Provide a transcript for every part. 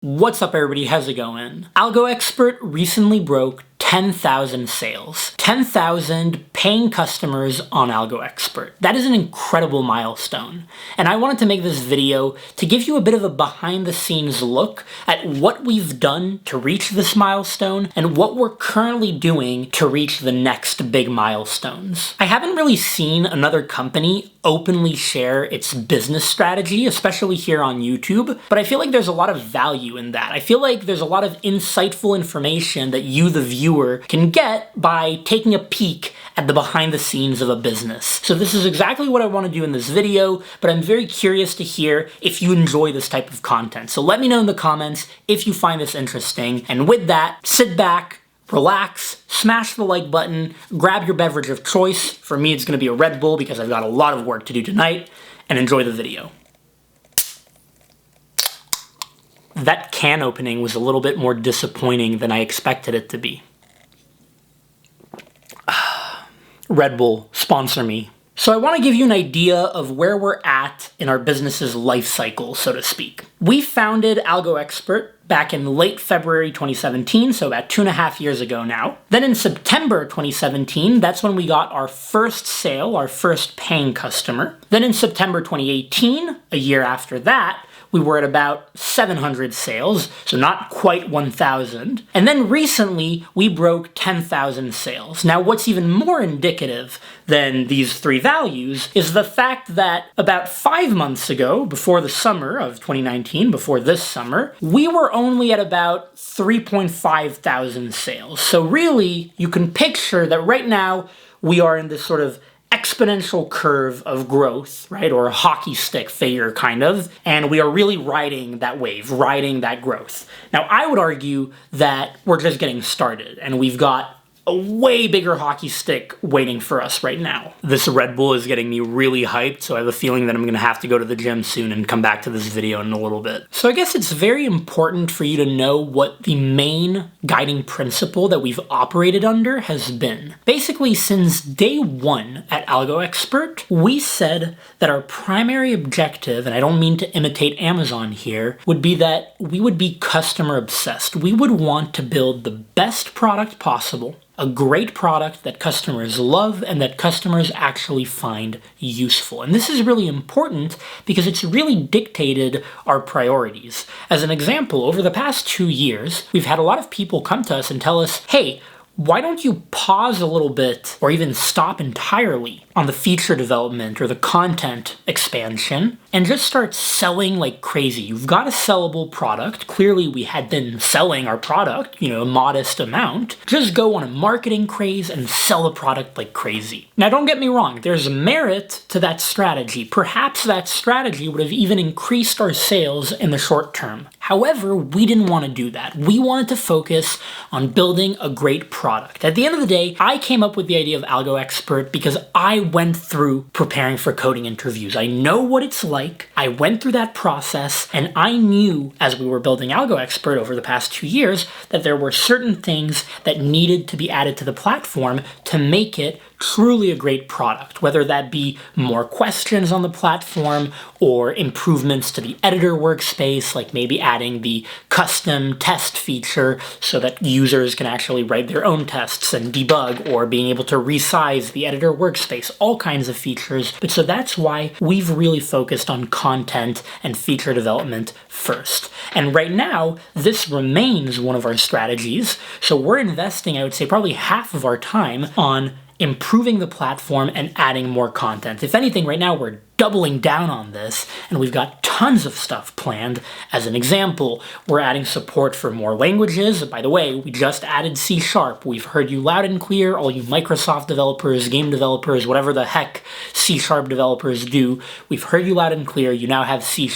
What's up everybody, how's it going? AlgoExpert recently broke 10,000 sales. 10,000 paying customers on AlgoExpert. That is an incredible milestone. And I wanted to make this video to give you a bit of a behind the scenes look at what we've done to reach this milestone and what we're currently doing to reach the next big milestones. I haven't really seen another company openly share its business strategy, especially here on YouTube, but I feel like there's a lot of value in that. I feel like there's a lot of insightful information that you, the viewer, can get by taking a peek at the behind the scenes of a business. So this is exactly what I want to do in this video, but I'm very curious to hear if you enjoy this type of content. So let me know in the comments if you find this interesting, and with that, sit back, relax, smash the like button, grab your beverage of choice. For me, it's going to be a Red Bull because I've got a lot of work to do tonight, and enjoy the video. That can opening was a little bit more disappointing than I expected it to be. Red Bull, sponsor me. So I want to give you an idea of where we're at in our business's life cycle, so to speak. We founded AlgoExpert back in late February 2017, so about 2.5 years ago now. Then in September 2017, that's when we got our first sale, our first paying customer. Then in September 2018, a year after that, we were at about 700 sales, so not quite 1,000. And then recently, we broke 10,000 sales. Now, what's even more indicative than these three values is the fact that about 5 months ago, before the summer of 2019, before this summer, we were only at about 3.5 thousand sales. So really, you can picture that right now, we are in this sort of exponential curve of growth, right? Or a hockey stick figure, kind of. And we are really riding that wave, riding that growth. Now, I would argue that we're just getting started and we've got a way bigger hockey stick waiting for us right now. This Red Bull is getting me really hyped, so I have a feeling that I'm gonna have to go to the gym soon and come back to this video in a little bit. So I guess it's very important for you to know what the main guiding principle that we've operated under has been. Basically, since day one at AlgoExpert, we said that our primary objective, and I don't mean to imitate Amazon here, would be that we would be customer obsessed. We would want to build the best product possible, a great product that customers love and that customers actually find useful. And this is really important because it's really dictated our priorities. As an example, over the past 2 years, we've had a lot of people come to us and tell us, hey, why don't you pause a little bit or even stop entirely on the feature development or the content expansion and just start selling like crazy? You've got a sellable product. Clearly we had been selling our product, a modest amount. Just go on a marketing craze and sell the product like crazy. Now don't get me wrong, there's merit to that strategy. Perhaps that strategy would have even increased our sales in the short term. However, we didn't want to do that. We wanted to focus on building a great product. At the end of the day, I came up with the idea of AlgoExpert because I went through preparing for coding interviews. I know what it's like. I went through that process, and I knew as we were building AlgoExpert over the past 2 years that there were certain things that needed to be added to the platform to make it truly a great product, whether that be more questions on the platform or improvements to the editor workspace, like maybe adding the custom test feature so that users can actually write their own tests and debug, or being able to resize the editor workspace, all kinds of features. But so that's why we've really focused on content and feature development first. And right now, this remains one of our strategies. So we're investing, I would say, probably half of our time on improving the platform and adding more content. If anything, right now we're doubling down on this, and we've got tons of stuff planned. As an example, we're adding support for more languages. By the way, we just added C#. We've heard you loud and clear, all you Microsoft developers, game developers, whatever the heck C# developers do. We've heard you loud and clear. You now have C#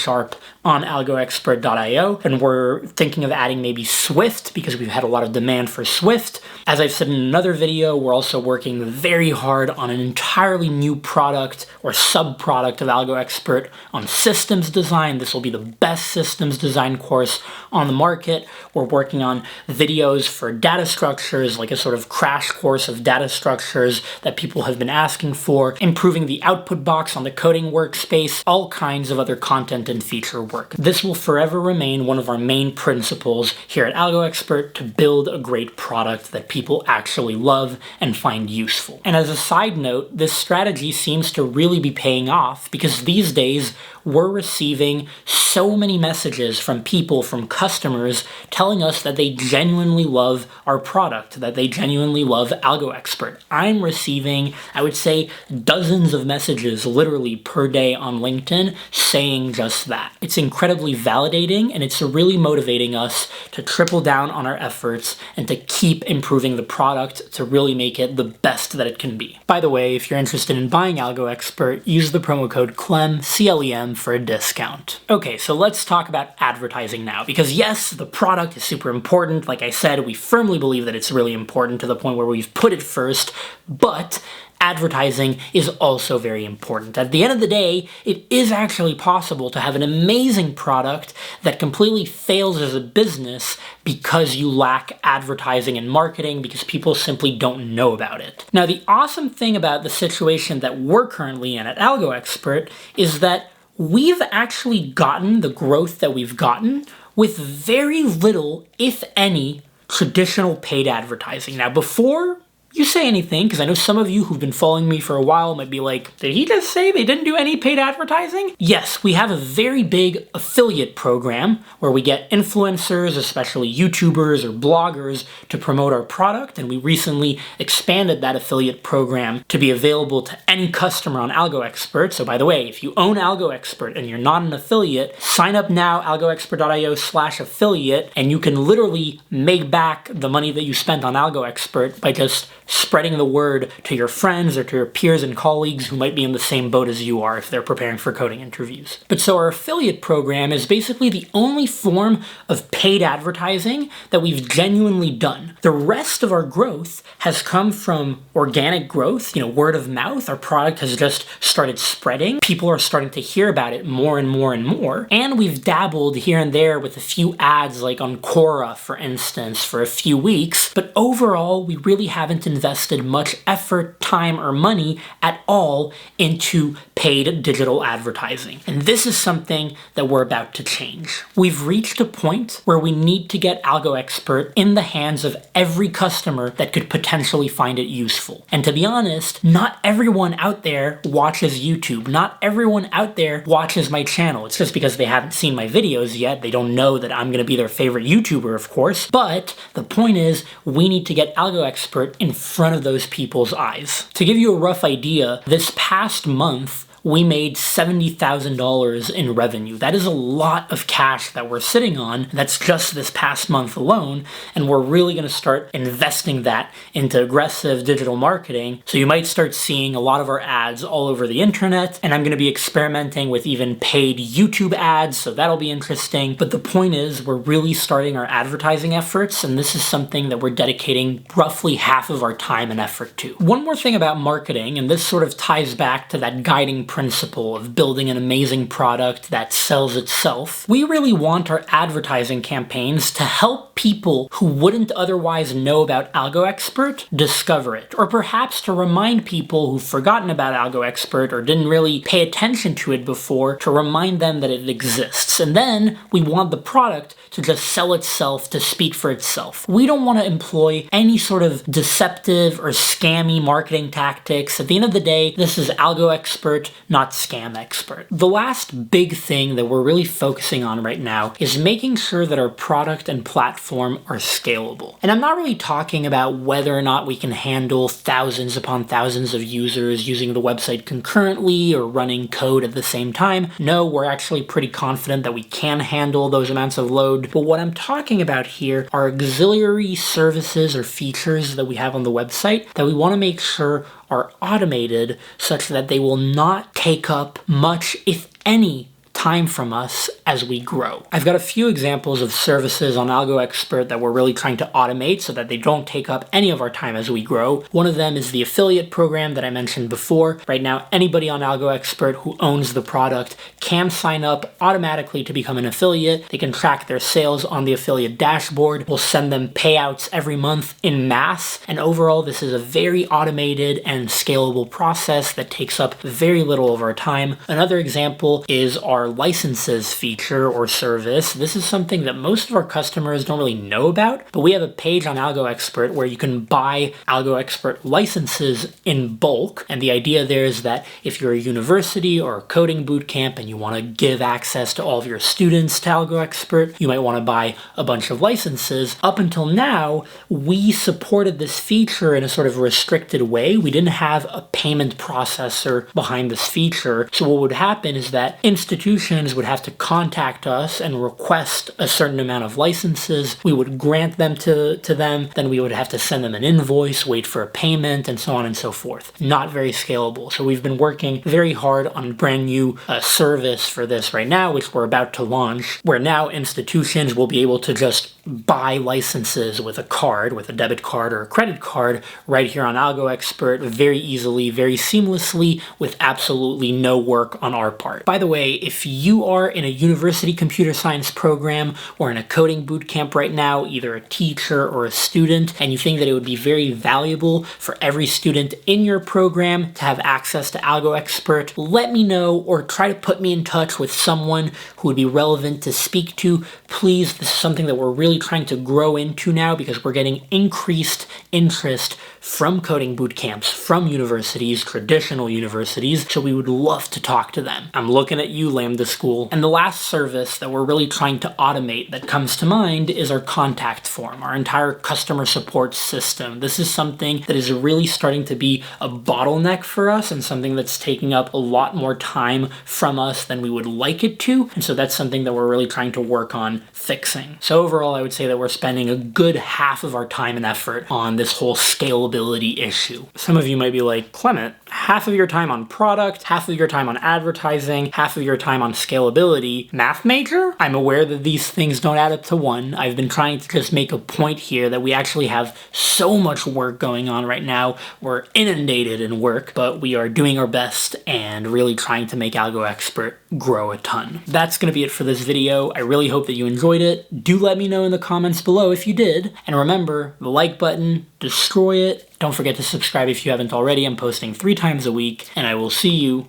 on AlgoExpert.io, and we're thinking of adding maybe Swift because we've had a lot of demand for Swift. As I've said in another video, we're also working very hard on an entirely new product or sub-product product of AlgoExpert on systems design. This will be the best systems design course on the market. We're working on videos for data structures, like a sort of crash course of data structures that people have been asking for, improving the output box on the coding workspace, all kinds of other content and feature work. This will forever remain one of our main principles here at AlgoExpert to build a great product that people actually love and find useful. And as a side note, this strategy seems to really be paying off because these days we're receiving so many messages from people, from customers, telling us that they genuinely love our product, that they genuinely love AlgoExpert. I'm receiving, I would say, dozens of messages literally per day on LinkedIn saying just that. It's incredibly validating, and it's really motivating us to triple down on our efforts and to keep improving the product to really make it the best that it can be. By the way, if you're interested in buying AlgoExpert, use the promo code CLEM, C-L-E-M, for a discount. Okay, so let's talk about advertising now, because yes, the product is super important. Like I said, we firmly believe that it's really important to the point where we've put it first, but advertising is also very important. At the end of the day, it is actually possible to have an amazing product that completely fails as a business because you lack advertising and marketing, because people simply don't know about it. Now, the awesome thing about the situation that we're currently in at AlgoExpert is that we've actually gotten the growth that we've gotten with very little, if any, traditional paid advertising. Now, before you say anything, because I know some of you who've been following me for a while might be like, did he just say they didn't do any paid advertising? Yes, we have a very big affiliate program where we get influencers, especially YouTubers or bloggers, to promote our product, and we recently expanded that affiliate program to be available to any customer on AlgoExpert. So by the way, if you own AlgoExpert and you're not an affiliate, sign up now, algoexpert.io/affiliate, and you can literally make back the money that you spent on AlgoExpert by just spreading the word to your friends or to your peers and colleagues who might be in the same boat as you are if they're preparing for coding interviews. But so our affiliate program is basically the only form of paid advertising that we've genuinely done. The rest of our growth has come from organic growth, word of mouth. Our product has just started spreading. People are starting to hear about it more and more and more. And we've dabbled here and there with a few ads, like on Quora, for instance, for a few weeks. But overall, we really haven't invested much effort, time, or money at all into paid digital advertising. And this is something that we're about to change. We've reached a point where we need to get AlgoExpert in the hands of every customer that could potentially find it useful. And to be honest, not everyone out there watches YouTube. Not everyone out there watches my channel. It's just because they haven't seen my videos yet. They don't know that I'm going to be their favorite YouTuber, of course. But the point is, we need to get AlgoExpert in front of those people's eyes. To give you a rough idea, this past month, we made $70,000 in revenue. That is a lot of cash that we're sitting on. That's just this past month alone, and we're really going to start investing that into aggressive digital marketing. So you might start seeing a lot of our ads all over the internet, and I'm going to be experimenting with even paid YouTube ads, so that'll be interesting. But the point is, we're really starting our advertising efforts, and this is something that we're dedicating roughly half of our time and effort to. One more thing about marketing, and this sort of ties back to that guiding principle of building an amazing product that sells itself. We really want our advertising campaigns to help people who wouldn't otherwise know about AlgoExpert discover it, or perhaps to remind people who've forgotten about AlgoExpert or didn't really pay attention to it before, to remind them that it exists. And then we want the product to just sell itself, to speak for itself. We don't want to employ any sort of deceptive or scammy marketing tactics. At the end of the day, this is AlgoExpert, not Scam Expert. The last big thing that we're really focusing on right now is making sure that our product and platform are scalable. And I'm not really talking about whether or not we can handle thousands upon thousands of users using the website concurrently or running code at the same time. No, we're actually pretty confident that we can handle those amounts of load. But what I'm talking about here are auxiliary services or features that we have on the website that we want to make sure are automated such that they will not take up much, if any, time from us as we grow. I've got a few examples of services on AlgoExpert that we're really trying to automate so that they don't take up any of our time as we grow. One of them is the affiliate program that I mentioned before. Right now, anybody on AlgoExpert who owns the product can sign up automatically to become an affiliate. They can track their sales on the affiliate dashboard. We'll send them payouts every month in mass. And overall, this is a very automated and scalable process that takes up very little of our time. Another example is our licenses feature or service. This is something that most of our customers don't really know about, but we have a page on AlgoExpert where you can buy AlgoExpert licenses in bulk. And the idea there is that if you're a university or a coding bootcamp and you want to give access to all of your students to AlgoExpert, you might want to buy a bunch of licenses. Up until now, we supported this feature in a sort of restricted way. We didn't have a payment processor behind this feature. So what would happen is that institutions would have to contact us and request a certain amount of licenses. We would grant them to them. Then we would have to send them an invoice, wait for a payment, and so on and so forth. Not very scalable. So we've been working very hard on a brand new service for this right now, which we're about to launch, where now institutions will be able to just buy licenses with a card, with a debit card or a credit card, right here on AlgoExpert very easily, very seamlessly, with absolutely no work on our part. By the way, if you are in a university computer science program or in a coding bootcamp right now, either a teacher or a student, and you think that it would be very valuable for every student in your program to have access to AlgoExpert, let me know or try to put me in touch with someone who would be relevant to speak to. Please, this is something that we're really trying to grow into now because we're getting increased interest from coding bootcamps, from universities, traditional universities, so we would love to talk to them. I'm looking at you, Lambda School. And the last service that we're really trying to automate that comes to mind is our contact form, our entire customer support system. This is something that is really starting to be a bottleneck for us and something that's taking up a lot more time from us than we would like it to. And so that's something that we're really trying to work on fixing. So overall, I would say that we're spending a good half of our time and effort on this whole scalability issue. Some of you might be like, Clement, half of your time on product, half of your time on advertising, half of your time on scalability, math major? I'm aware that these things don't add up to one. I've been trying to just make a point here that we actually have so much work going on right now. We're inundated in work, but we are doing our best and really trying to make AlgoExpert grow a ton. That's going to be it for this video. I really hope that you enjoyed it. Do let me know in the comments below if you did. And remember, the like button, destroy it. Don't forget to subscribe if you haven't already. I'm posting 3 times a week, and I will see you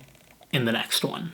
in the next one.